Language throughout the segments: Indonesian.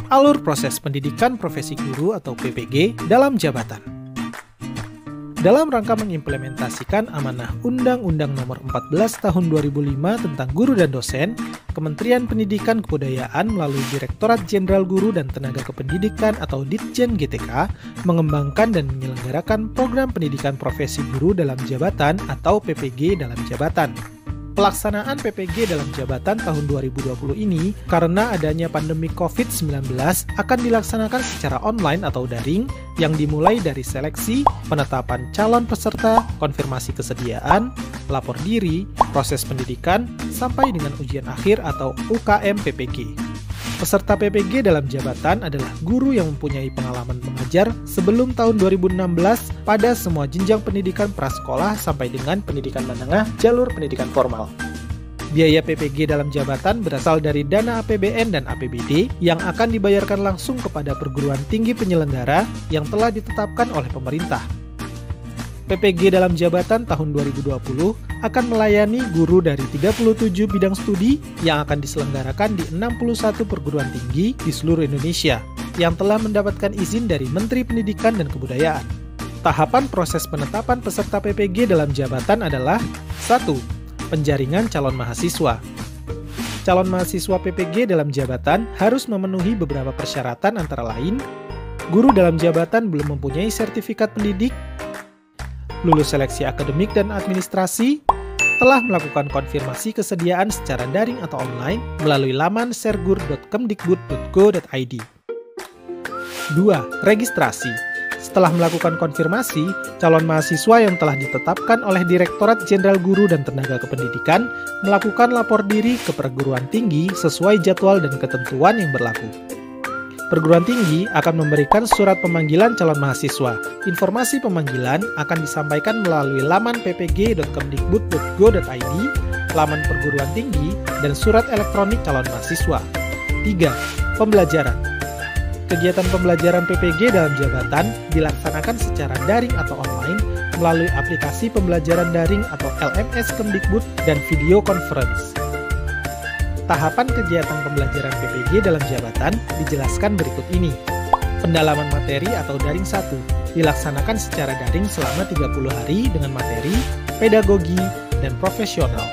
Alur proses pendidikan profesi guru atau PPG dalam jabatan. Dalam rangka mengimplementasikan amanah Undang-Undang Nomor 14 Tahun 2005 tentang Guru dan Dosen, Kementerian Pendidikan Kebudayaan melalui Direktorat Jenderal Guru dan Tenaga Kependidikan atau Ditjen GTK mengembangkan dan menyelenggarakan program pendidikan profesi guru dalam jabatan atau PPG dalam jabatan. Pelaksanaan PPG dalam jabatan tahun 2020 ini karena adanya pandemi COVID-19 akan dilaksanakan secara online atau daring yang dimulai dari seleksi, penetapan calon peserta, konfirmasi kesediaan, lapor diri, proses pendidikan, sampai dengan ujian akhir atau UKM PPG. Peserta PPG dalam jabatan adalah guru yang mempunyai pengalaman mengajar sebelum tahun 2016 pada semua jenjang pendidikan prasekolah sampai dengan pendidikan menengah jalur pendidikan formal. Biaya PPG dalam jabatan berasal dari dana APBN dan APBD yang akan dibayarkan langsung kepada perguruan tinggi penyelenggara yang telah ditetapkan oleh pemerintah. PPG dalam jabatan tahun 2020 akan melayani guru dari 37 bidang studi yang akan diselenggarakan di 61 perguruan tinggi di seluruh Indonesia yang telah mendapatkan izin dari Menteri Pendidikan dan Kebudayaan. Tahapan proses penetapan peserta PPG dalam jabatan adalah 1. Penjaringan calon mahasiswa. Calon mahasiswa PPG dalam jabatan harus memenuhi beberapa persyaratan antara lain, guru dalam jabatan belum mempunyai sertifikat pendidik, lulus seleksi akademik dan administrasi, telah melakukan konfirmasi kesediaan secara daring atau online melalui laman sergur.kemdikbud.go.id. 2. Registrasi. Setelah melakukan konfirmasi, calon mahasiswa yang telah ditetapkan oleh Direktorat Jenderal Guru dan Tenaga Kependidikan melakukan lapor diri ke perguruan tinggi sesuai jadwal dan ketentuan yang berlaku. Perguruan tinggi akan memberikan surat pemanggilan calon mahasiswa. Informasi pemanggilan akan disampaikan melalui laman ppg.kemdikbud.go.id, laman perguruan tinggi, dan surat elektronik calon mahasiswa. 3. Pembelajaran. Kegiatan pembelajaran PPG dalam jabatan dilaksanakan secara daring atau online melalui aplikasi pembelajaran daring atau LMS Kemdikbud dan video conference. Tahapan kegiatan pembelajaran PPG dalam jabatan dijelaskan berikut ini. Pendalaman materi atau daring 1 dilaksanakan secara daring selama 30 hari dengan materi, pedagogi, dan profesional.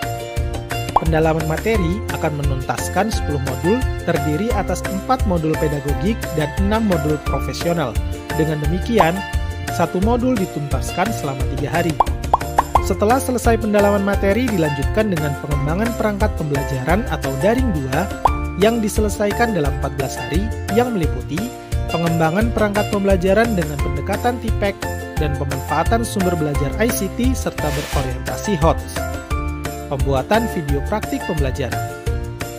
Pendalaman materi akan menuntaskan 10 modul terdiri atas 4 modul pedagogik dan 6 modul profesional. Dengan demikian, 1 modul dituntaskan selama 3 hari. Setelah selesai pendalaman materi dilanjutkan dengan pengembangan perangkat pembelajaran atau daring 2 yang diselesaikan dalam 14 hari yang meliputi pengembangan perangkat pembelajaran dengan pendekatan TPEC dan pemanfaatan sumber belajar ICT serta berorientasi HOTS. Pembuatan video praktik pembelajaran.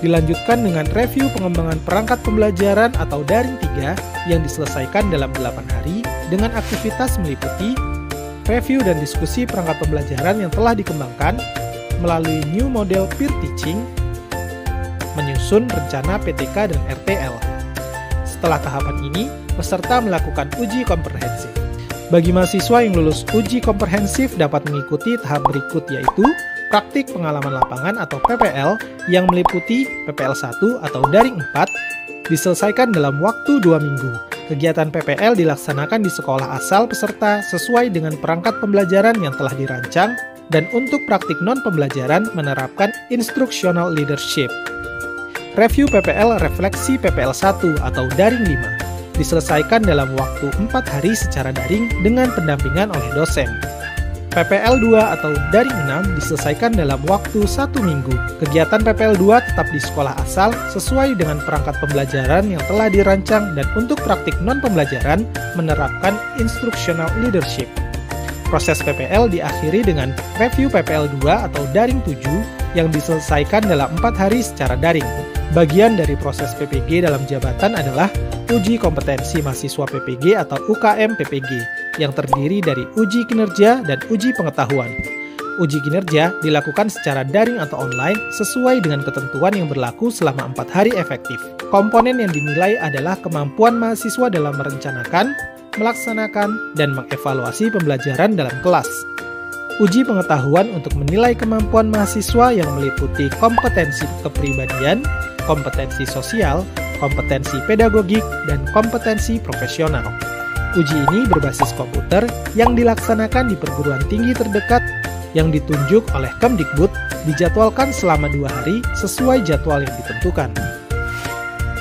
Dilanjutkan dengan review pengembangan perangkat pembelajaran atau daring 3 yang diselesaikan dalam 8 hari dengan aktivitas meliputi review dan diskusi perangkat pembelajaran yang telah dikembangkan melalui new model peer teaching, menyusun rencana PTK dan RTL. Setelah tahapan ini, peserta melakukan uji komprehensif. Bagi mahasiswa yang lulus uji komprehensif dapat mengikuti tahap berikut yaitu praktik pengalaman lapangan atau PPL yang meliputi PPL 1 atau daring 4 diselesaikan dalam waktu 2 minggu. Kegiatan PPL dilaksanakan di sekolah asal peserta sesuai dengan perangkat pembelajaran yang telah dirancang dan untuk praktik non-pembelajaran menerapkan instructional leadership. Review PPL refleksi PPL 1 atau daring 5 diselesaikan dalam waktu 4 hari secara daring dengan pendampingan oleh dosen. PPL 2 atau daring 6 diselesaikan dalam waktu 1 minggu. Kegiatan PPL 2 tetap di sekolah asal sesuai dengan perangkat pembelajaran yang telah dirancang dan untuk praktik non-pembelajaran menerapkan instructional leadership. Proses PPL diakhiri dengan review PPL 2 atau daring 7 yang diselesaikan dalam 4 hari secara daring. Bagian dari proses PPG dalam jabatan adalah uji kompetensi mahasiswa PPG atau UKM PPG yang terdiri dari uji kinerja dan uji pengetahuan. Uji kinerja dilakukan secara daring atau online sesuai dengan ketentuan yang berlaku selama 4 hari efektif. Komponen yang dinilai adalah kemampuan mahasiswa dalam merencanakan, melaksanakan, dan mengevaluasi pembelajaran dalam kelas. Uji pengetahuan untuk menilai kemampuan mahasiswa yang meliputi kompetensi kepribadian, kompetensi sosial, kompetensi pedagogik, dan kompetensi profesional. Uji ini berbasis komputer yang dilaksanakan di perguruan tinggi terdekat yang ditunjuk oleh Kemdikbud, dijadwalkan selama 2 hari sesuai jadwal yang ditentukan.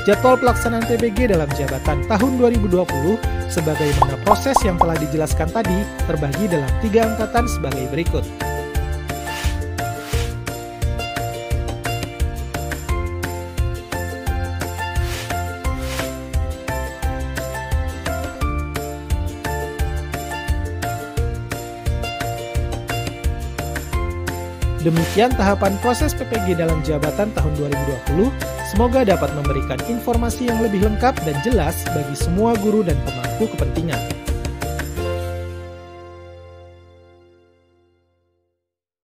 Jadwal pelaksanaan PPG dalam jabatan tahun 2020 sebagaimana proses yang telah dijelaskan tadi terbagi dalam 3 angkatan sebagai berikut. Demikian tahapan proses PPG dalam jabatan tahun 2020, semoga dapat memberikan informasi yang lebih lengkap dan jelas bagi semua guru dan pemangku kepentingan.